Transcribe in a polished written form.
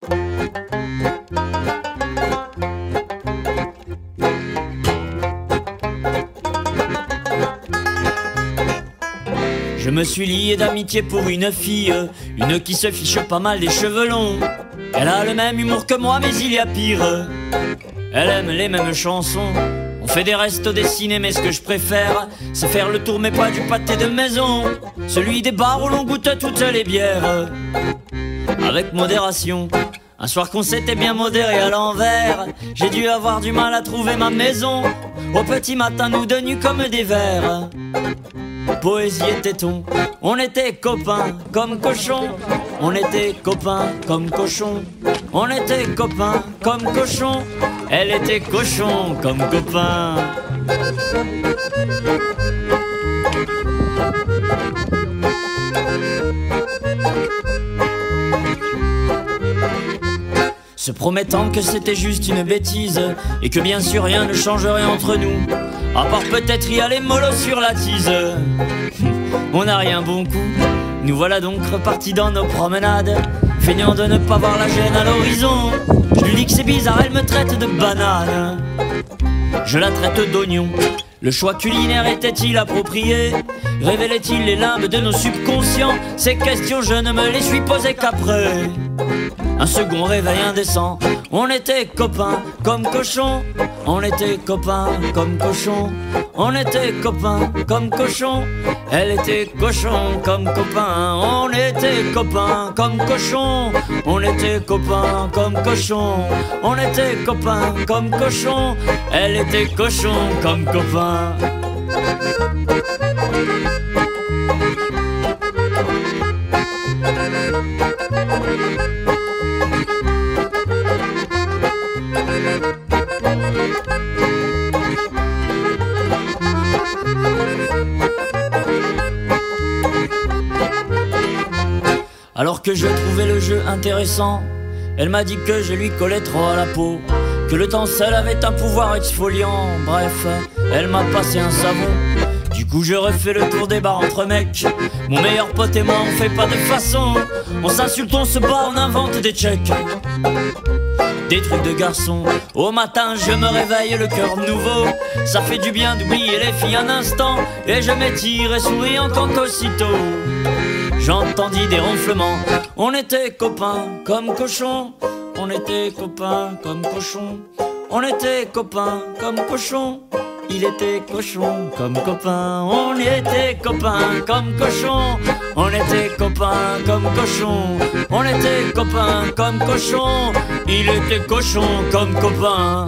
Je me suis lié d'amitié pour une fille, une qui se fiche pas mal des cheveux longs. Elle a le même humour que moi mais il y a pire. Elle aime les mêmes chansons. On fait des restos, des ciné, mais ce que je préfère, c'est faire le tour mais pas du pâté de maison. Celui des bars où l'on goûte toutes les bières avec modération. Un soir qu'on s'était bien modéré à l'envers, j'ai dû avoir du mal à trouver ma maison. Au petit matin nous deux nus comme des vers, poésie et téton. On était copains comme cochons. On était copains comme cochons. On était copains comme cochons. Elle était cochon comme copain. Se promettant que c'était juste une bêtise et que bien sûr rien ne changerait entre nous, à part peut-être y aller mollo sur la tise. On n'a rien bon coup. Nous voilà donc repartis dans nos promenades, feignant de ne pas voir la gêne à l'horizon. Je lui dis que c'est bizarre, elle me traite de banane. Je la traite d'oignon. Le choix culinaire était-il approprié? Révélait-il les limbes de nos subconscients? Ces questions je ne me les suis posées qu'après un second réveil indécent. On était copains comme cochons. On était copains comme cochons. On était copains comme cochons. Elle était cochon comme copain. On était copains comme cochons. On était copains comme cochons. On était copains comme cochons. Elle était cochon comme copain. Alors que je trouvais le jeu intéressant, elle m'a dit que je lui collais trop à la peau, que le temps seul avait un pouvoir exfoliant. Bref, elle m'a passé un savon. Du coup je refais le tour des bars entre mecs. Mon meilleur pote et moi on fait pas de façon. On s'insulte, on se bat, on invente des tchèques, des trucs de garçon. Au matin je me réveille le cœur nouveau. Ça fait du bien d'oublier les filles un instant. Et je m'étire et souriant quand aussitôt j'entendis des ronflements. On était copains comme cochons. On était copains comme cochons. On était copains comme cochons. Il était cochon comme copain. On était copains comme cochons. On était copains comme cochons. On était copains comme cochons. Il était cochon comme copain.